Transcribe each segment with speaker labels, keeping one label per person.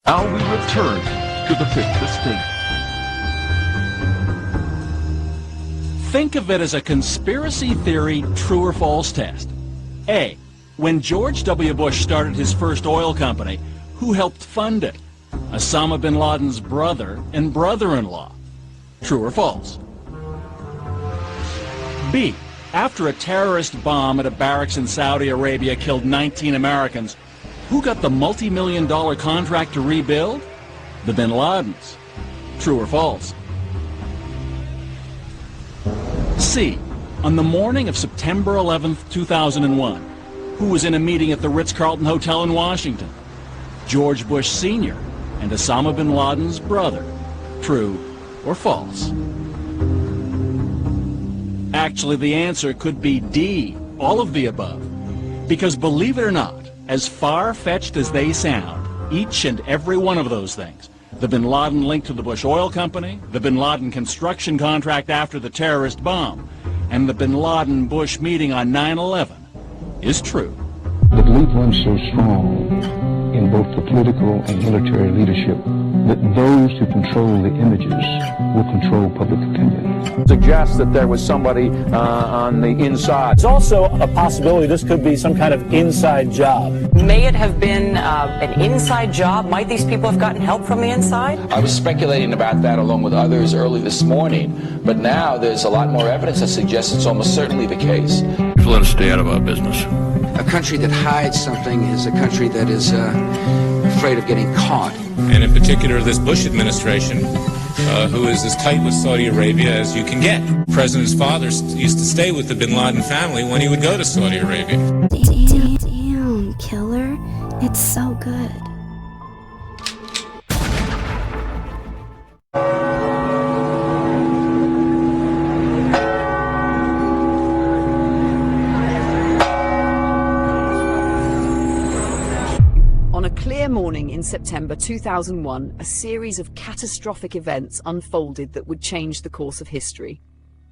Speaker 1: Now we return to the Fifth Estate.
Speaker 2: Think of it as a conspiracy theory true or false test. A. When George W. Bush started his first oil company, who helped fund it? Osama bin Laden's brother and brother-in-law. True or false? B. After a terrorist bomb at a barracks in Saudi Arabia killed 19 Americans, who got the multi-million-dollar contract to rebuild? The bin Ladens. True or false? C. On the morning of September 11th, 2001, who was in a meeting at the Ritz-Carlton Hotel in Washington? George Bush Sr. and Osama bin Laden's brother. True or false? Actually, the answer could be D, all of the above. Because believe it or not, as far-fetched as they sound, each and every one of those things, the bin Laden link to the Bush Oil Company, the bin Laden construction contract after the terrorist bomb, and the bin Laden-Bush meeting on 9/11, is true.
Speaker 3: The belief runs so strong in both the political and military leadership that those who control the images will control public opinion.
Speaker 4: Suggests that there was somebody on the inside.
Speaker 5: There's also a possibility this could be some kind of inside job.
Speaker 6: May it have been an inside job? Might these people have gotten help from the inside?
Speaker 7: I was speculating about that along with others early this morning, but now there's a lot more evidence that suggests it's almost certainly the case.
Speaker 8: Just let us stay out of our business.
Speaker 9: A country that hides something is a country that is afraid of getting caught.
Speaker 10: And in particular, this Bush administration, who is as tight with Saudi Arabia as you can get. The president's father used to stay with the bin Laden family when he would go to Saudi Arabia.
Speaker 11: Damn, killer. It's so good.
Speaker 12: Morning in September 2001, a series of catastrophic events unfolded that would change the course of history.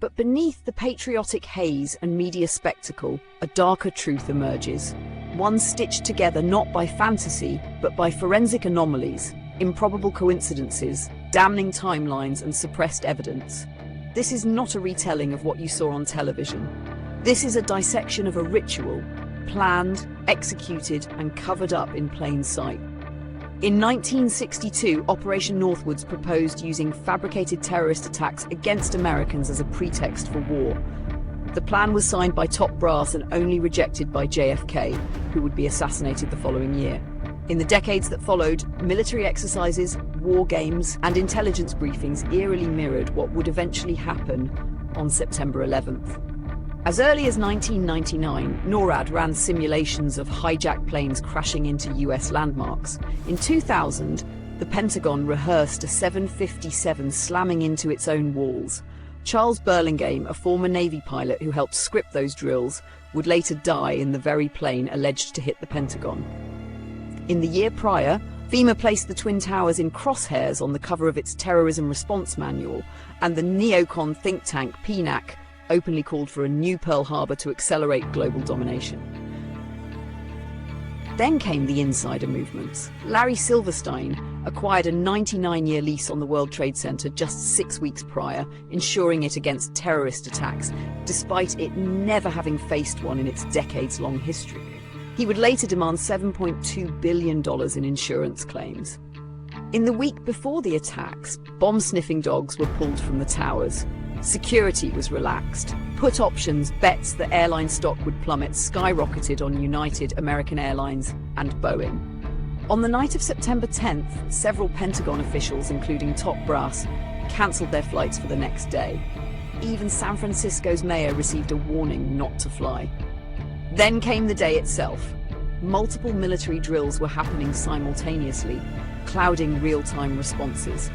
Speaker 12: But beneath the patriotic haze and media spectacle, a darker truth emerges. One stitched together not by fantasy, but by forensic anomalies, improbable coincidences, damning timelines, and suppressed evidence. This is not a retelling of what you saw on television. This is a dissection of a ritual, planned, executed, and covered up in plain sight. In 1962, Operation Northwoods proposed using fabricated terrorist attacks against Americans as a pretext for war. The plan was signed by top brass and only rejected by JFK, who would be assassinated the following year. In the decades that followed, military exercises, war games, and intelligence briefings eerily mirrored what would eventually happen on September 11th. As early as 1999, NORAD ran simulations of hijacked planes crashing into US landmarks. In 2000, the Pentagon rehearsed a 757 slamming into its own walls. Charles Burlingame, a former Navy pilot who helped script those drills, would later die in the very plane alleged to hit the Pentagon. In the year prior, FEMA placed the Twin Towers in crosshairs on the cover of its terrorism response manual, and the neocon think tank PNAC openly called for a new Pearl Harbor to accelerate global domination. Then came the insider movements. Larry Silverstein acquired a 99-year lease on the World Trade Center just 6 weeks prior, ensuring it against terrorist attacks, despite it never having faced one in its decades-long history. He would later demand $7.2 billion in insurance claims. In the week before the attacks, bomb-sniffing dogs were pulled from the towers. Security was relaxed. Put options, bets that airline stock would plummet, skyrocketed on United, American Airlines, and Boeing. On the night of September 10th, several Pentagon officials, including top brass, cancelled their flights for the next day. Even San Francisco's mayor received a warning not to fly. Then came the day itself. Multiple military drills were happening simultaneously, clouding real-time responses.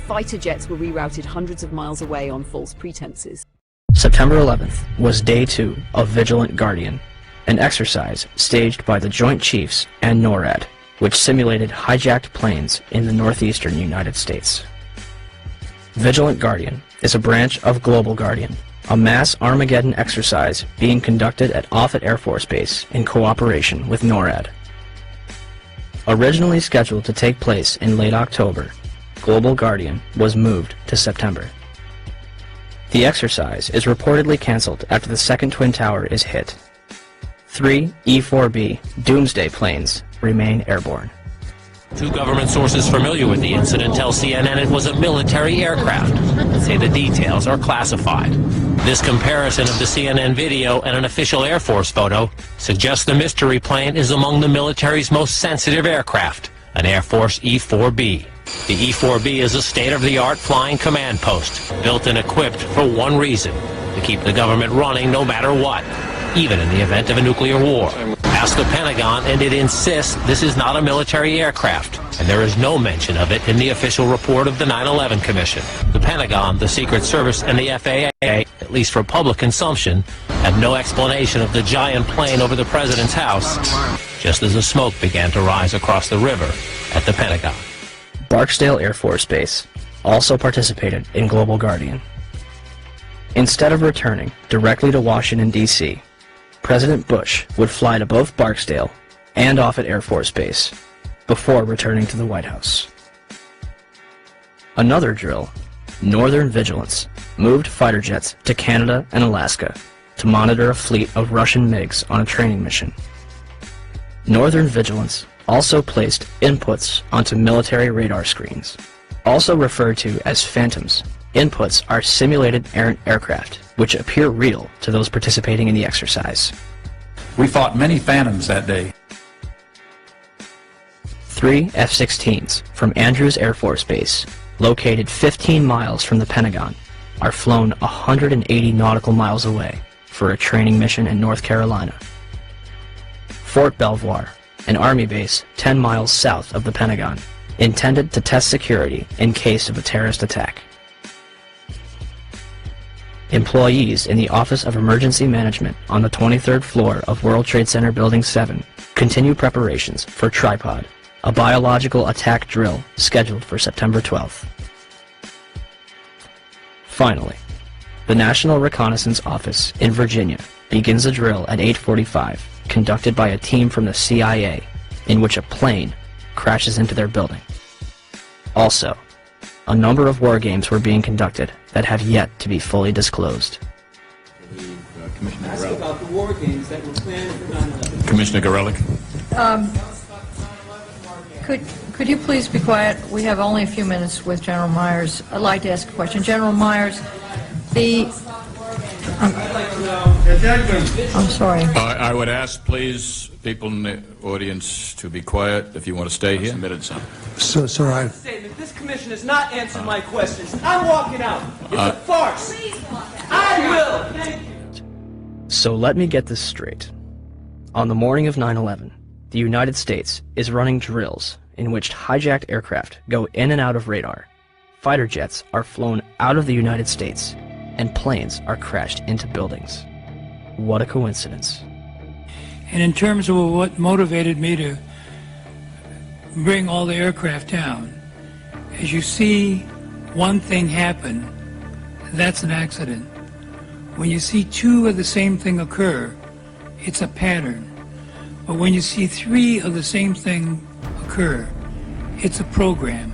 Speaker 12: Fighter jets were rerouted hundreds of miles away on false pretenses.
Speaker 13: September 11th was day 2 of Vigilant Guardian, an exercise staged by the Joint Chiefs and NORAD, which simulated hijacked planes in the northeastern United States. Vigilant Guardian is a branch of Global Guardian, a mass Armageddon exercise being conducted at Offutt Air Force Base in cooperation with NORAD. Originally scheduled to take place in late October, Global Guardian was moved to September. The exercise is reportedly canceled after the second Twin Tower is hit. 3 E-4B Doomsday planes remain airborne.
Speaker 14: Two government sources familiar with the incident tell CNN it was a military aircraft, but say the details are classified. This comparison of the CNN video and an official Air Force photo suggests the mystery plane is among the military's most sensitive aircraft, an Air Force E-4B. The E-4B is a state-of-the-art flying command post, built and equipped for one reason, to keep the government running no matter what, even in the event of a nuclear war. Ask the Pentagon, and it insists this is not a military aircraft, and there is no mention of it in the official report of the 9/11 Commission. The Pentagon, the Secret Service, and the FAA, at least for public consumption, had no explanation of the giant plane over the president's house, just as the smoke began to rise across the river at the Pentagon.
Speaker 13: Barksdale Air Force Base also participated in Global Guardian. Instead of returning directly to Washington, D.C., President Bush would fly to both Barksdale and Offutt Air Force Base before returning to the White House. Another drill, Northern Vigilance, moved fighter jets to Canada and Alaska to monitor a fleet of Russian MiGs on a training mission. Northern Vigilance also placed inputs onto military radar screens. Also referred to as phantoms, inputs are simulated errant aircraft, which appear real to those participating in the exercise.
Speaker 15: We fought many phantoms that day.
Speaker 13: 3 F-16s from Andrews Air Force Base, located 15 miles from the Pentagon, are flown 180 nautical miles away for a training mission in North Carolina. Fort Belvoir, an Army base 10 miles south of the Pentagon, intended to test security in case of a terrorist attack. Employees in the Office of Emergency Management on the 23rd floor of World Trade Center Building 7 continue preparations for Tripod, a biological attack drill scheduled for September 12th. Finally, the National Reconnaissance Office in Virginia begins a drill at 8:45, conducted by a team from the CIA, in which a plane crashes into their building. Also, a number of war games were being conducted that have yet to be fully disclosed.
Speaker 16: Ask about the war games that were planned for 9/11.
Speaker 8: Commissioner RELLIK.
Speaker 17: Could you please be quiet? We have only a few minutes with General Myers. I'd like to ask a question. General Myers, I'm sorry.
Speaker 8: I would ask, please, people in the audience to be quiet if you want to stay here.
Speaker 16: Sir, this commission has not answered my questions. I'm walking out. It's a farce. I will. Thank you.
Speaker 13: So let me get this straight. On the morning of 9/11, the United States is running drills in which hijacked aircraft go in and out of radar. Fighter jets are flown out of the United States, and planes are crashed into buildings. What a coincidence.
Speaker 18: And in terms of what motivated me to bring all the aircraft down, as you see one thing happen, that's an accident. When you see two of the same thing occur, it's a pattern. But when you see three of the same thing occur, it's a program.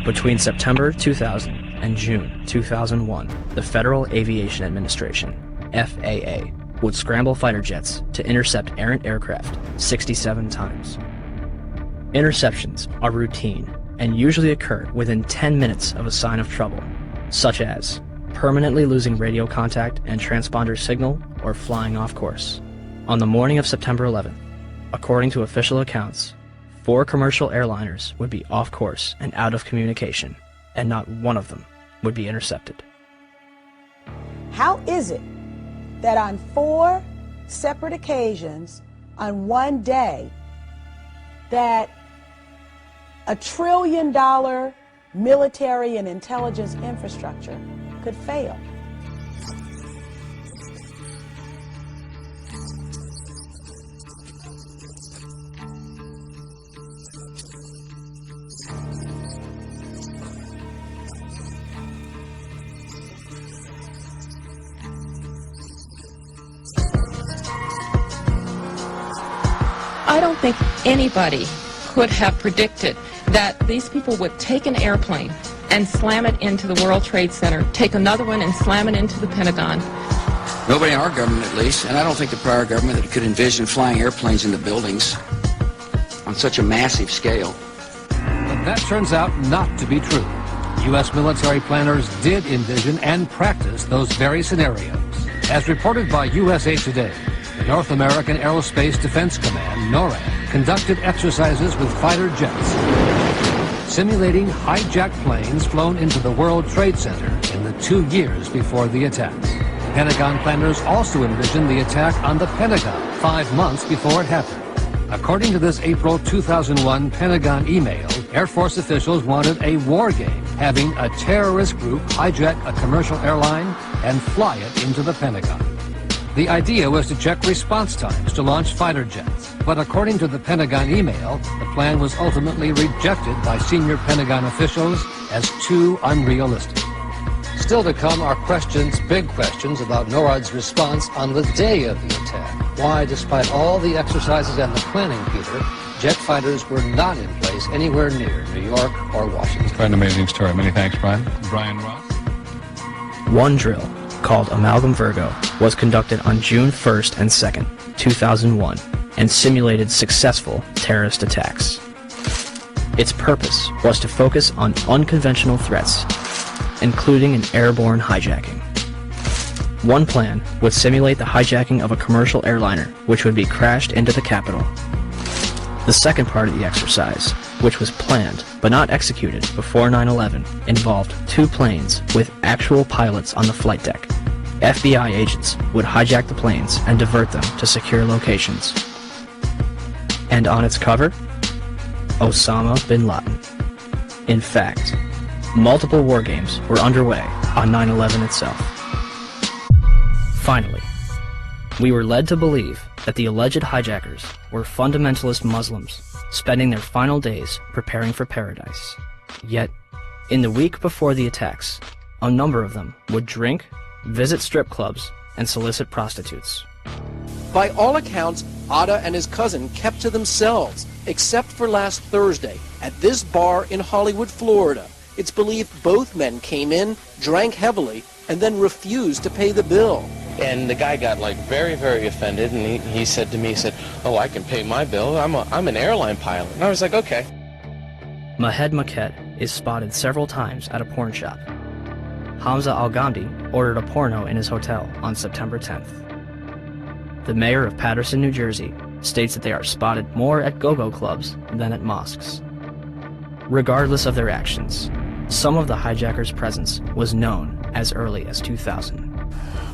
Speaker 13: Between September 2000 and June 2001, the Federal Aviation Administration, FAA, would scramble fighter jets to intercept errant aircraft 67 times. Interceptions are routine and usually occur within 10 minutes of a sign of trouble, such as permanently losing radio contact and transponder signal or flying off course. On the morning of September 11th, according to official accounts, 4 commercial airliners would be off course and out of communication, and not one of them would be intercepted.
Speaker 19: How is it that on 4 separate occasions on one day that $1 trillion military and intelligence infrastructure could fail?
Speaker 17: I don't think anybody
Speaker 20: could have predicted that these people would take an airplane and slam it into the World Trade Center, take another one and slam it into the Pentagon?
Speaker 9: Nobody in our government, at least, and I don't think the prior government that could envision flying airplanes into buildings on such a massive scale.
Speaker 21: But that turns out not to be true. U.S. military planners did envision and practice those very scenarios. As reported by USA Today, the North American Aerospace Defense Command, NORAD, conducted exercises with fighter jets, simulating hijacked planes flown into the World Trade Center in the 2 years before the attacks. Pentagon planners also envisioned the attack on the Pentagon 5 months before it happened. According to this April 2001 Pentagon email, Air Force officials wanted a war game, having a terrorist group hijack a commercial airline and fly it into the Pentagon. The idea was to check response times to launch fighter jets, but according to the Pentagon email, the plan was ultimately rejected by senior Pentagon officials as too unrealistic. Still to come are questions, big questions, about NORAD's response on the day of the attack. Why, despite all the exercises and the planning, Peter, jet fighters were not in place anywhere near New York or Washington.
Speaker 22: Quite an amazing story. Many thanks, Brian. Brian Ross.
Speaker 13: One drill, called Amalgam Virgo, was conducted on June 1st and 2nd, 2001, and simulated successful terrorist attacks. Its purpose was to focus on unconventional threats, including an airborne hijacking. One plan would simulate the hijacking of a commercial airliner, which would be crashed into the Capitol. The second part of the exercise, which was planned but not executed before 9/11, involved 2 planes with actual pilots on the flight deck. FBI agents would hijack the planes and divert them to secure locations. And on its cover, Osama bin Laden. In fact, multiple war games were underway on 9/11 itself. Finally, we were led to believe that the alleged hijackers were fundamentalist Muslims spending their final days preparing for paradise. Yet, in the week before the attacks, a number of them would drink, visit strip clubs, and solicit prostitutes.
Speaker 23: By all accounts, Atta and his cousin kept to themselves, except for last Thursday at this bar in Hollywood, Florida. It's believed both men came in, drank heavily, and then refused to pay the bill.
Speaker 24: And the guy got very, very offended, and he said to me, he said, "Oh, I can pay my bill. I'm an airline pilot." And I was like, okay.
Speaker 13: Mahed Maket is spotted several times at a porn shop. Hamza Al-Ghamdi ordered a porno in his hotel on September 10th. The mayor of Paterson, New Jersey, states that they are spotted more at go-go clubs than at mosques. Regardless of their actions, some of the hijackers' presence was known as early as 2000.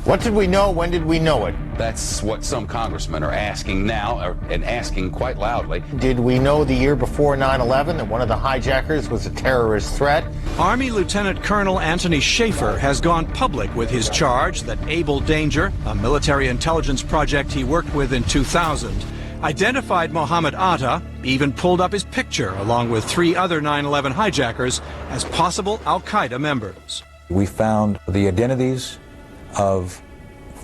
Speaker 25: What did we know? When did we know it?
Speaker 26: That's what some congressmen are asking now, and asking quite loudly.
Speaker 25: Did we know the year before 9/11 that one of the hijackers was a terrorist threat?
Speaker 27: Army Lieutenant Colonel Anthony Schaefer has gone public with his charge that Able Danger, a military intelligence project he worked with in 2000, identified Mohammed Atta, even pulled up his picture along with 3 other 9/11 hijackers as possible Al-Qaeda members.
Speaker 28: We found the identities of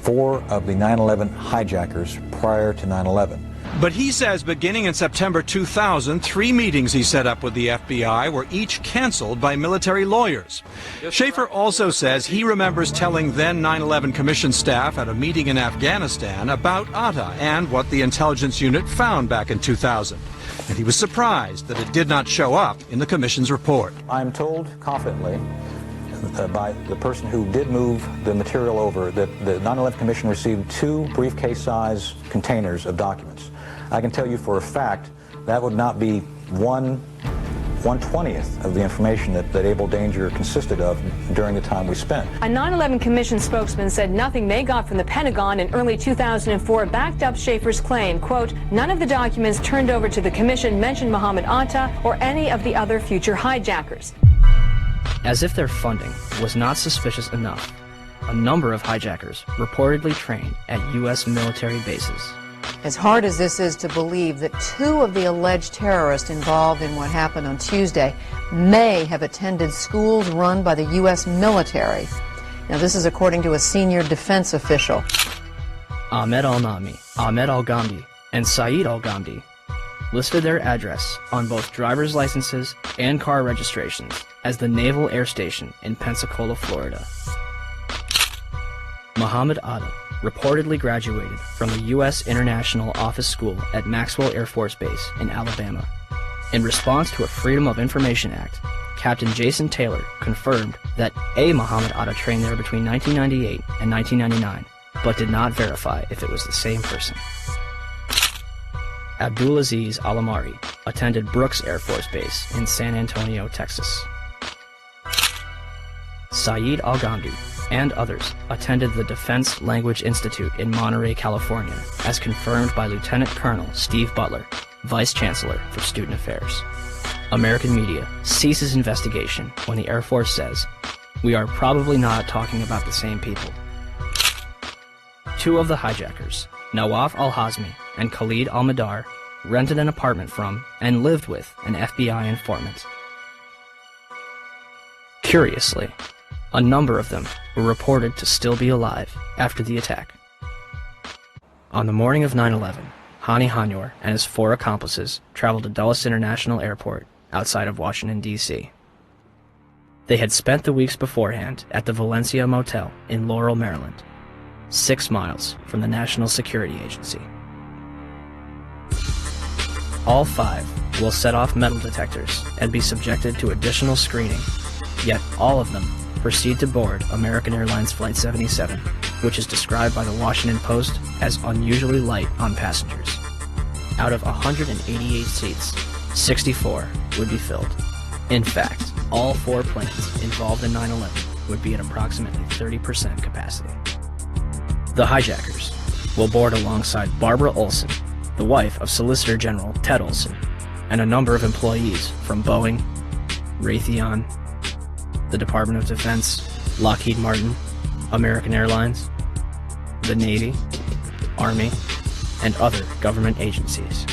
Speaker 28: 4 of the 9/11 hijackers prior to 9/11.
Speaker 27: But he says beginning in September 2000, 3 meetings he set up with the FBI were each canceled by military lawyers. Schaefer also says he remembers telling then 9/11 Commission staff at a meeting in Afghanistan about Atta and what the intelligence unit found back in 2000. And he was surprised that it did not show up in the Commission's report.
Speaker 28: I'm told confidently by the person who did move the material over that the 9/11 Commission received 2 briefcase-size containers of documents. I can tell you for a fact that would not be 1/20th of the information that Able Danger consisted of during the time we spent.
Speaker 29: A 9/11 Commission spokesman said nothing they got from the Pentagon in early 2004 backed up Schaefer's claim, quote, "None of the documents turned over to the Commission mentioned Mohammed Atta or any of the other future hijackers."
Speaker 13: As if their funding was not suspicious enough, a number of hijackers reportedly trained at U.S. military bases.
Speaker 17: As hard as this is to believe that 2 of the alleged terrorists involved in what happened on Tuesday may have attended schools run by the U.S. military. Now, this is according to a senior defense official.
Speaker 13: Ahmed Al-Nami, Ahmed Al-Ghamdi, and Saeed Al-Ghamdi listed their address on both driver's licenses and car registrations as the Naval Air Station in Pensacola, Florida. Muhammad Atta reportedly graduated from the U.S. International Office School at Maxwell Air Force Base in Alabama. In response to a Freedom of Information Act, Captain Jason Taylor confirmed that a Muhammad Atta trained there between 1998 and 1999, but did not verify if it was the same person. Abdulaziz Alamari attended Brooks Air Force Base in San Antonio, Texas. Saeed Al-Ghamdi and others attended the Defense Language Institute in Monterey, California, as confirmed by Lieutenant Colonel Steve Butler, Vice Chancellor for Student Affairs. American media ceases investigation when the Air Force says, "We are probably not talking about the same people." Two of the hijackers, Nawaf al-Hazmi and Khalid al-Madar, rented an apartment from and lived with an FBI informant. Curiously, a number of them were reported to still be alive after the attack. On the morning of 9/11, Hani Hanyour and his 4 accomplices traveled to Dulles International Airport outside of Washington, D.C. They had spent the weeks beforehand at the Valencia Motel in Laurel, Maryland, 6 miles from the National Security Agency. All 5 will set off metal detectors and be subjected to additional screening, yet all of them proceed to board American Airlines Flight 77, which is described by the Washington Post as unusually light on passengers. Out of 188 seats, 64 would be filled. In fact, all 4 planes involved in 9/11 would be at approximately 30% capacity. The hijackers will board alongside Barbara Olson, the wife of Solicitor General Ted Olson, and a number of employees from Boeing, Raytheon, the Department of Defense, Lockheed Martin, American Airlines, the Navy, Army, and other government agencies.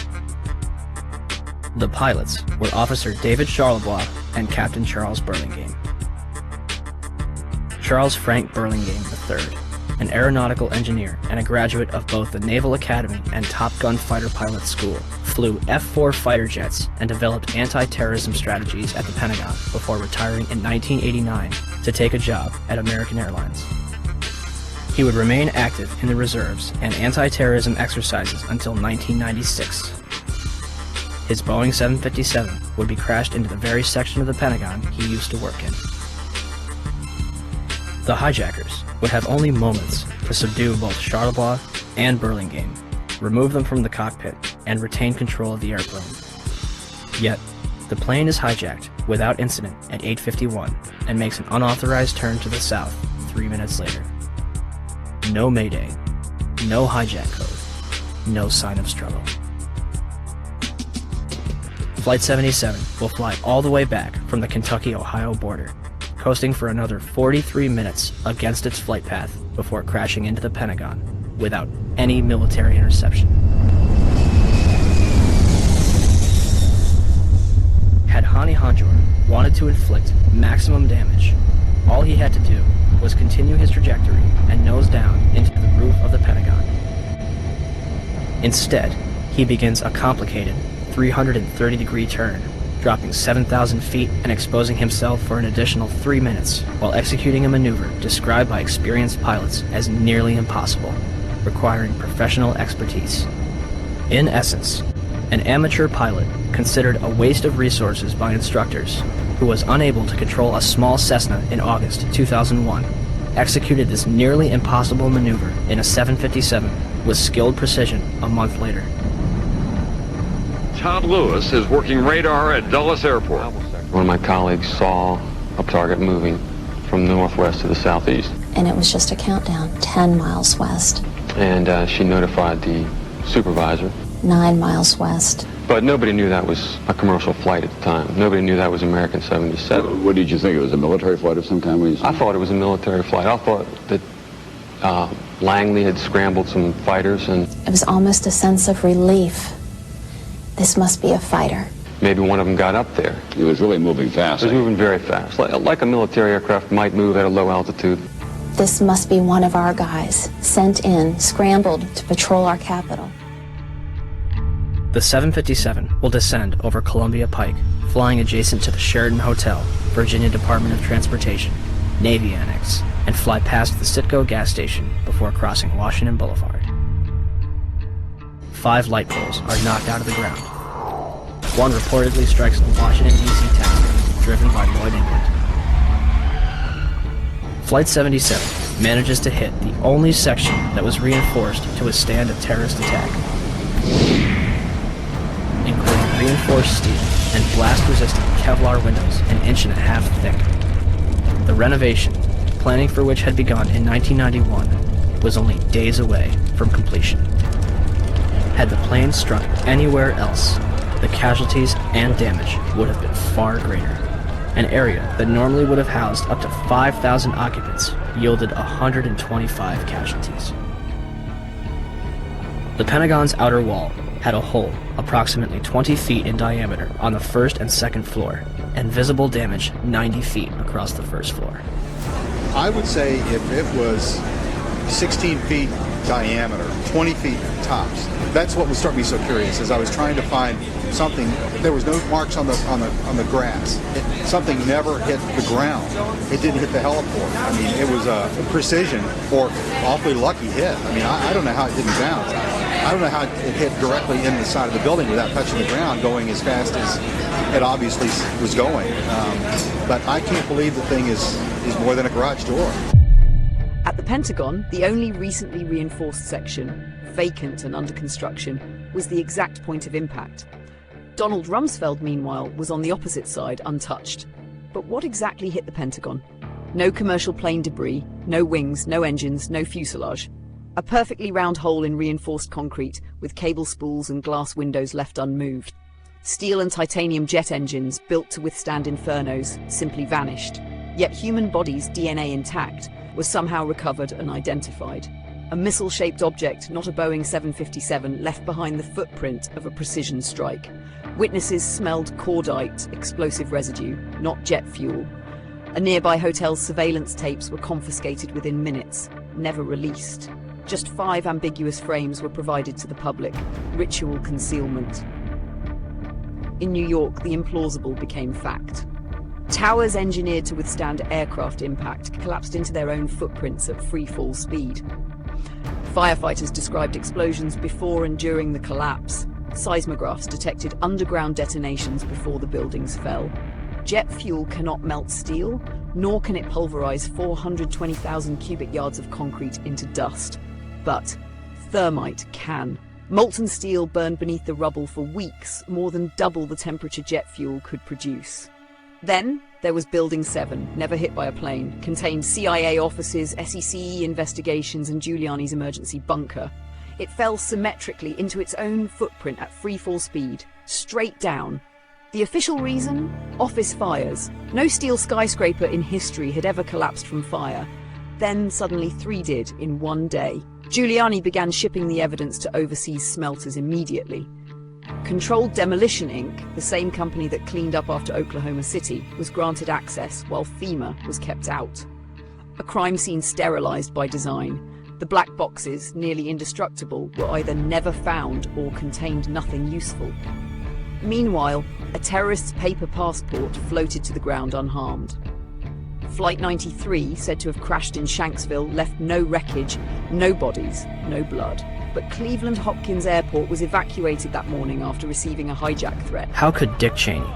Speaker 13: The pilots were Officer David Charlebois and Captain Charles Burlingame. Charles Frank Burlingame III, an aeronautical engineer and a graduate of both the Naval Academy and Top Gun Fighter Pilot School, flew F-4 fighter jets and developed anti-terrorism strategies at the Pentagon before retiring in 1989 to take a job at American Airlines. He would remain active in the reserves and anti-terrorism exercises until 1996. His Boeing 757 would be crashed into the very section of the Pentagon he used to work in. The hijackers would have only moments to subdue both Charlebois and Burlingame, remove them from the cockpit, and retain control of the airplane. Yet, the plane is hijacked without incident at 8:51 and makes an unauthorized turn to the south 3 minutes later. No mayday, no hijack code, no sign of struggle. Flight 77 will fly all the way back from the Kentucky-Ohio border, coasting for another 43 minutes against its flight path before crashing into the Pentagon without any military interception. Had Hani Hanjour wanted to inflict maximum damage, all he had to do was continue his trajectory and nose down into the roof of the Pentagon. Instead, he begins a complicated 330-degree turn, dropping 7,000 feet and exposing himself for an additional 3 minutes while executing a maneuver described by experienced pilots as nearly impossible, requiring professional expertise. In essence, an amateur pilot considered a waste of resources by instructors, who was unable to control a small Cessna in August 2001, executed this nearly impossible maneuver in a 757 with skilled precision a month later.
Speaker 1: Todd Lewis is working radar at Dulles Airport.
Speaker 2: One of my colleagues saw a target moving from the northwest to the southeast.
Speaker 3: And it was just a countdown, 10 miles west.
Speaker 2: And she notified the supervisor.
Speaker 3: 9 miles west.
Speaker 2: But nobody knew that was a commercial flight at the time. Nobody knew that was American 77.
Speaker 4: What did you think? It was a military flight of some kind?
Speaker 2: I thought it was a military flight. I thought that Langley had scrambled some fighters and...
Speaker 3: It was almost a sense of relief. This must be a fighter.
Speaker 2: Maybe one of them got up there.
Speaker 4: It was really moving fast.
Speaker 2: It was moving very fast, like a military aircraft might move at a low altitude.
Speaker 3: This must be one of our guys, sent in, scrambled to patrol our capital.
Speaker 13: The 757 will descend over Columbia Pike, flying adjacent to the Sheraton Hotel, Virginia Department of Transportation, Navy Annex, and fly past the Citgo gas station before crossing Washington Boulevard. 5 light poles are knocked out of the ground. One reportedly strikes a Washington, D.C. tower, driven by Lloyd England. Flight 77 manages to hit the only section that was reinforced to withstand a terrorist attack, including reinforced steel and blast-resistant Kevlar windows an 1.5 inches thick. The renovation, planning for which had begun in 1991, was only days away from completion. Had the plane struck anywhere else, the casualties and damage would have been far greater. An area that normally would have housed up to 5,000 occupants yielded 125 casualties. The Pentagon's outer wall had a hole approximately 20 feet in diameter on the first and second floor, and visible damage 90 feet across the first floor.
Speaker 5: I would say if it was 16 feet diameter, 20 feet tops, that's what would start me so curious. As I was trying to find something, there was no marks on the grass. Something never hit the ground. It didn't hit the heliport. I mean, it was a precision or awfully lucky hit. I mean, I don't know how it didn't bounce. I don't know how it hit directly in the side of the building without touching the ground, going as fast as it obviously was going. But I can't believe the thing is more than a garage door.
Speaker 6: At the Pentagon, the only recently reinforced section, vacant and under construction, was the exact point of impact. Donald Rumsfeld, meanwhile, was on the opposite side, untouched. But what exactly hit the Pentagon? No commercial plane debris, no wings, no engines, no fuselage. A perfectly round hole in reinforced concrete, with cable spools and glass windows left unmoved. Steel and titanium jet engines, built to withstand infernos, simply vanished. Yet human bodies, DNA intact, was somehow recovered and identified. A missile-shaped object, not a Boeing 757, left behind the footprint of a precision strike. Witnesses smelled cordite, explosive residue, not jet fuel. A nearby hotel's surveillance tapes were confiscated within minutes, never released. Just 5 ambiguous frames were provided to the public. Ritual concealment. In New York, the implausible became fact. Towers engineered to withstand aircraft impact collapsed into their own footprints at free-fall speed. Firefighters described explosions before and during the collapse. Seismographs detected underground detonations before the buildings fell. Jet fuel cannot melt steel, nor can it pulverize 420,000 cubic yards of concrete into dust. But thermite can. Molten steel burned beneath the rubble for weeks, more than double the temperature jet fuel could produce. Then there was Building 7, never hit by a plane, contained CIA offices, SEC investigations, and Giuliani's emergency bunker. It fell symmetrically into its own footprint at freefall speed, straight down. The official reason? Office fires. No steel skyscraper in history had ever collapsed from fire. Then suddenly 3 did in one day. Giuliani began shipping the evidence to overseas smelters immediately. Controlled Demolition, Inc., the same company that cleaned up after Oklahoma City, was granted access while FEMA was kept out. A crime scene sterilized by design. The black boxes, nearly indestructible, were either never found or contained nothing useful. Meanwhile, a terrorist's paper passport floated to the ground unharmed. Flight 93, said to have crashed in Shanksville, left no wreckage, no bodies, no blood. But Cleveland Hopkins Airport was evacuated that morning after receiving a hijack threat.
Speaker 13: How could Dick Cheney,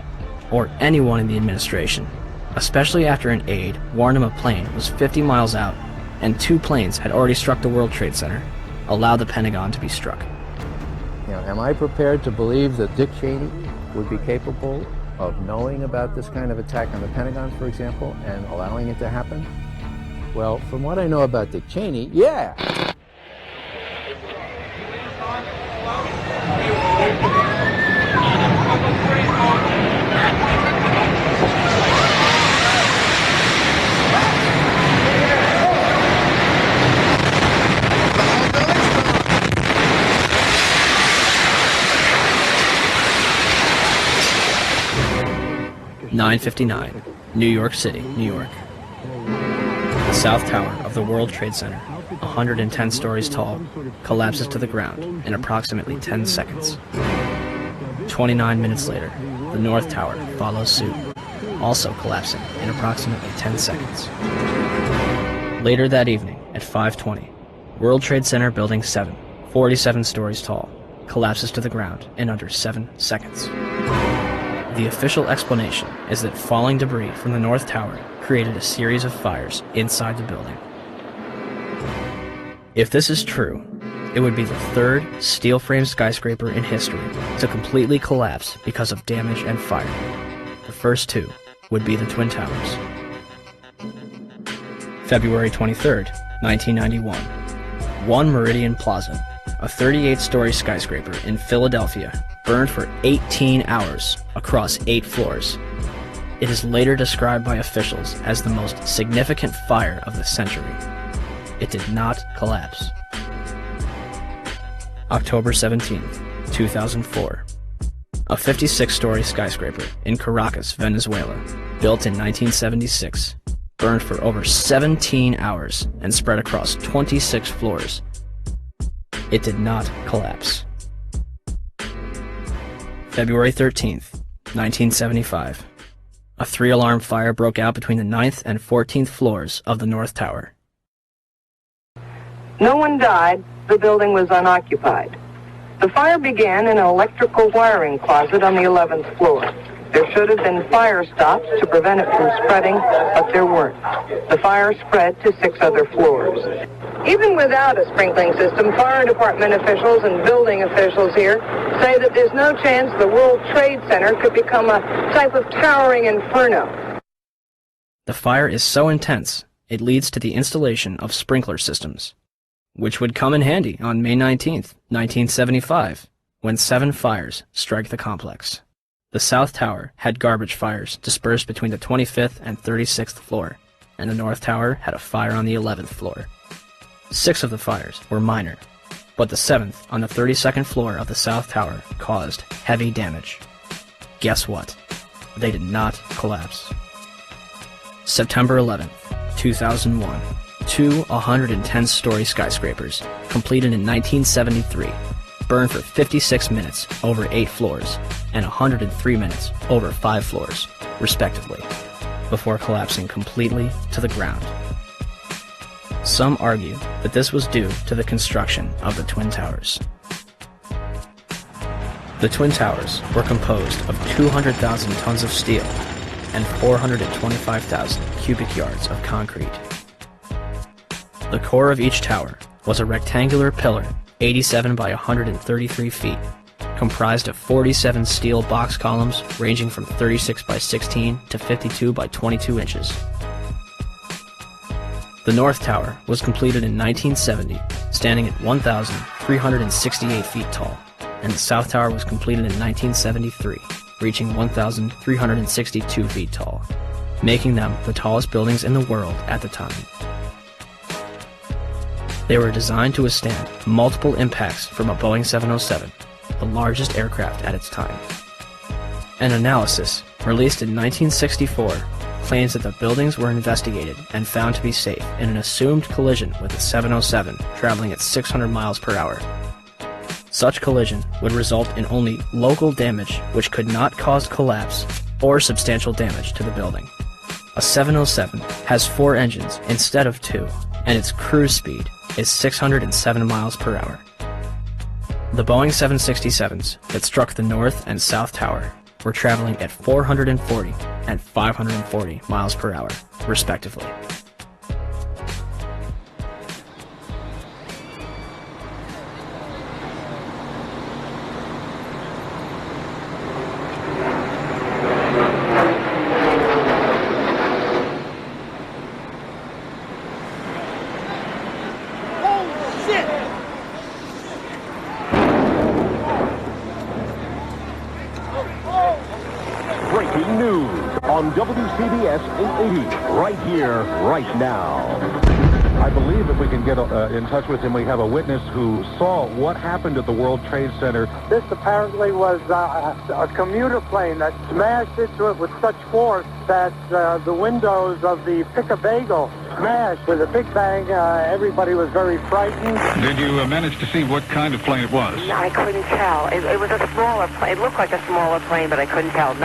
Speaker 13: or anyone in the administration, especially after an aide warned him a plane was 50 miles out and 2 planes had already struck the World Trade Center, allow the Pentagon to be struck?
Speaker 7: You know, am I prepared to believe that Dick Cheney would be capable of knowing about this kind of attack on the Pentagon, for example, and allowing it to happen? Well, from what I know about Dick Cheney, yeah.
Speaker 13: 9:59, New York City, New York. The South Tower of the World Trade Center, 110 stories tall, collapses to the ground in approximately 10 seconds. 29 minutes later, the North Tower follows suit, also collapsing in approximately 10 seconds. Later that evening, at 5:20, World Trade Center Building 7, 47 stories tall, collapses to the ground in under 7 seconds. The official explanation is that falling debris from the North Tower created a series of fires inside the building. If this is true, it would be the third steel-frame skyscraper in history to completely collapse because of damage and fire. The first two would be the Twin Towers. February 23rd, 1991. One Meridian Plaza, a 38-story skyscraper in Philadelphia, burned for 18 hours across 8 floors. It is later described by officials as the most significant fire of the century. It did not collapse. October 17, 2004. A 56-story skyscraper in Caracas, Venezuela, built in 1976, burned for over 17 hours and spread across 26 floors. It did not collapse. February 13th, 1975. A 3-alarm fire broke out between the 9th and 14th floors of the North Tower.
Speaker 8: No one died. The building was unoccupied. The fire began in an electrical wiring closet on the 11th floor. There should have been fire stops to prevent it from spreading, but there weren't. The fire spread to 6 other floors. Even without a sprinkling system, fire department officials and building officials here say that there's no chance the World Trade Center could become a type of towering inferno.
Speaker 13: The fire is so intense, it leads to the installation of sprinkler systems, which would come in handy on May 19th, 1975, when 7 fires strike the complex. The South Tower had garbage fires dispersed between the 25th and 36th floor, and the North Tower had a fire on the 11th floor. 6 of the fires were minor, but the 7th on the 32nd floor of the South Tower caused heavy damage. Guess what? They did not collapse. September 11th, 2001. 2 110-story skyscrapers, completed in 1973, burned for 56 minutes over 8 floors and 103 minutes over 5 floors, respectively, before collapsing completely to the ground. Some argue that this was due to the construction of the Twin Towers. The Twin Towers were composed of 200,000 tons of steel and 425,000 cubic yards of concrete. The core of each tower was a rectangular pillar 87 by 133 feet, comprised of 47 steel box columns ranging from 36 by 16 to 52 by 22 inches. The North Tower was completed in 1970, standing at 1,368 feet tall, and the South Tower was completed in 1973, reaching 1,362 feet tall, making them the tallest buildings in the world at the time. They were designed to withstand multiple impacts from a Boeing 707, the largest aircraft at its time. An analysis, released in 1964, claims that the buildings were investigated and found to be safe in an assumed collision with a 707 traveling at 600 miles per hour. Such collision would result in only local damage which could not cause collapse or substantial damage to the building. A 707 has 4 engines instead of 2, and its cruise speed is 607 miles per hour. The Boeing 767s that struck the North and South Tower were traveling at 440 and 540 miles per hour, respectively.
Speaker 10: Breaking news on WCBS 880, right here, right now.
Speaker 28: I believe if we can get in touch with him, we have a witness who saw what happened at the World Trade Center.
Speaker 11: This apparently was a commuter plane that smashed into it with such force that the windows of the Pick-a-Bagel smash with a big bang. Everybody was very frightened.
Speaker 22: Did you manage to see what kind of plane it was?
Speaker 8: I couldn't tell. It was a smaller plane. It looked like a smaller plane, but I couldn't tell.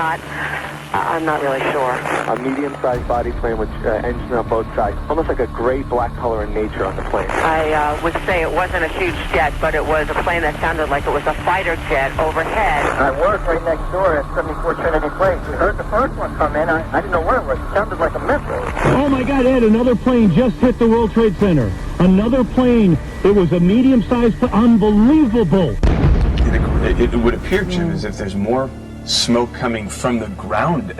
Speaker 8: I'm not really sure.
Speaker 9: A medium-sized body plane with engine on both sides. Almost like a gray-black color in nature on the plane.
Speaker 8: I would say it wasn't a huge jet, but it was a plane that sounded like it was a fighter jet overhead.
Speaker 11: I worked right next door at 74 Trinity Place. We heard the first one come in. I didn't know what it was. It sounded like a missile.
Speaker 12: Oh my God, Ed, another plane just hit the World Trade Center. Another plane. It was a medium-sized plane. Unbelievable.
Speaker 14: It would appear, Jim, as if there's more smoke coming from the ground.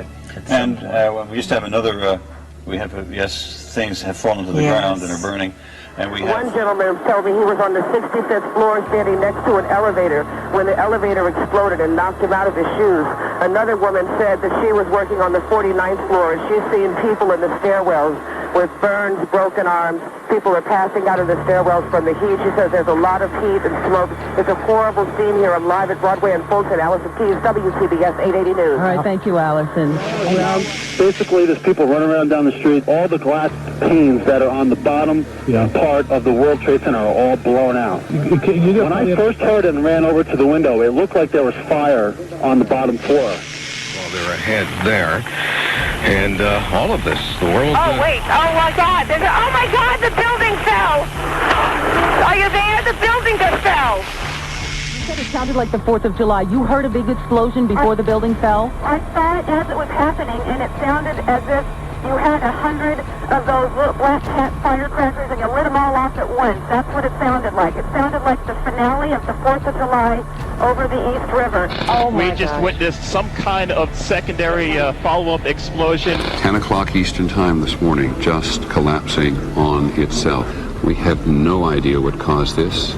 Speaker 15: And well, we used to have another, things have fallen to the ground and are burning. And we have...
Speaker 8: One gentleman told me he was on the 65th floor standing next to an elevator when the elevator exploded and knocked him out of his shoes. Another woman said that she was working on the 49th floor and she's seeing people in the stairwells with burns, broken arms. People are passing out of the stairwells from the heat. She says there's a lot of heat and smoke. It's a horrible scene here. I'm live at Broadway and Fulton. Allison Keyes, WCBS 880 News.
Speaker 16: All right, thank you, Allison.
Speaker 9: Basically, there's people running around down the street. All the glass panes that are on the bottom part of the World Trade Center are all blown out. When I first heard it and ran over to the window, it looked like there was fire on the bottom floor.
Speaker 22: Well, they're ahead there. And all of this, the world...
Speaker 8: Oh, wait. Oh, my God. Oh, my God, the building fell. Are you there? The building just fell.
Speaker 16: You said it sounded like the 4th of July. You heard a big explosion before the building fell?
Speaker 8: I saw it as it was happening, and it sounded as if you had 100 of those little black cat firecrackers and you lit them all off at once. That's what it sounded like. It sounded like the finale of the 4th of July over the East River. Oh, my God.
Speaker 9: We just witnessed some kind of secondary follow-up explosion.
Speaker 4: 10 o'clock Eastern Time this morning, just collapsing on itself. We have no idea what caused this.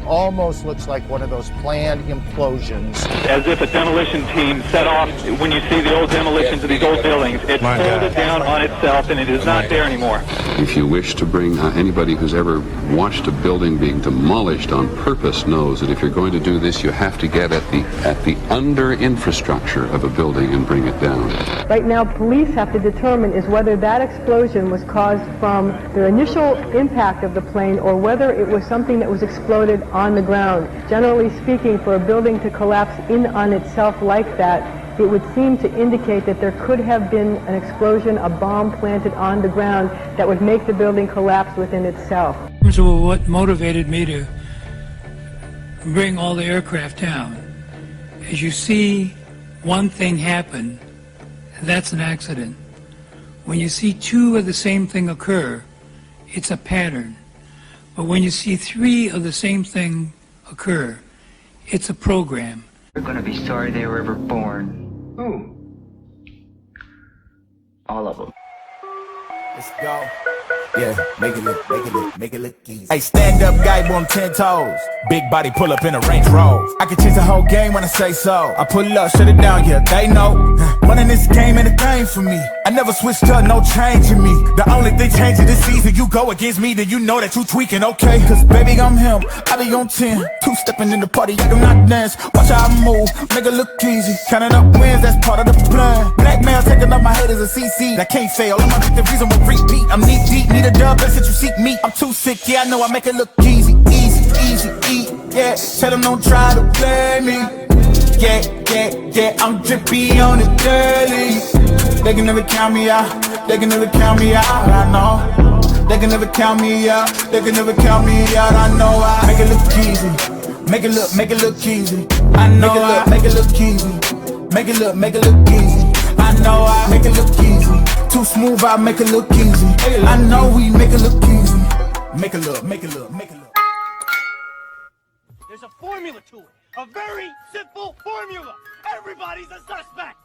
Speaker 25: Almost looks like one of those planned implosions.
Speaker 9: As if a demolition team set off, when you see the old demolitions of these old buildings, it folded down on itself and it is not there anymore.
Speaker 4: If you wish to bring anybody who's ever watched a building being demolished on purpose knows that if you're going to do this, you have to get at the under infrastructure of a building and bring it down.
Speaker 16: Right now, police have to determine is whether that explosion was caused from the initial impact of the plane or whether it was something that was exploded on the ground. Generally speaking, for a building to collapse in on itself like that, it would seem to indicate that there could have been an explosion, a bomb planted on the ground that would make the building collapse within itself.
Speaker 18: So what motivated me to bring all the aircraft down is you see one thing happen, that's an accident. When you see two of the same thing occur, it's a pattern. But when you see three of the same thing occur, it's a program.
Speaker 19: They're going to be sorry they were ever born.
Speaker 16: Who?
Speaker 19: All of them.
Speaker 20: Let's go. Yeah, make it look easy. Hey, stand up guy on 10 toes. Big body pull up in a Range Rover. I can change the whole game when I say so. I pull up, shut it down, yeah, they know. Running this game ain't a thing for me. I never switched up, no change in me. The only thing changing this season, you go against me, then you know that you tweaking, okay? Cause baby, I'm him, I be on 10. Two-stepping in the party, I do not dance. Watch how I move, make it look easy. Counting up wins, that's part of the plan. Blackmail, taking up my haters a CC. I can't fail, I'm not the reason we repeat. I'm knee deep, need a dub, that's it, you seek me. I'm too sick, yeah, I know I make it look easy. Easy, yeah. Tell them don't try to play me. Yeah, I'm drippy on the dirty. They can never count me out. They can never count me out, I know. They can never count me out. They can never count me out, I know. I make it look easy. Make it look easy. I know I make it look easy. Make it look easy. I know I make it look easy. Too smooth, I make it look easy. I know we make it look easy. Make it look.
Speaker 10: There's a formula to it. A very simple formula. Everybody's a suspect.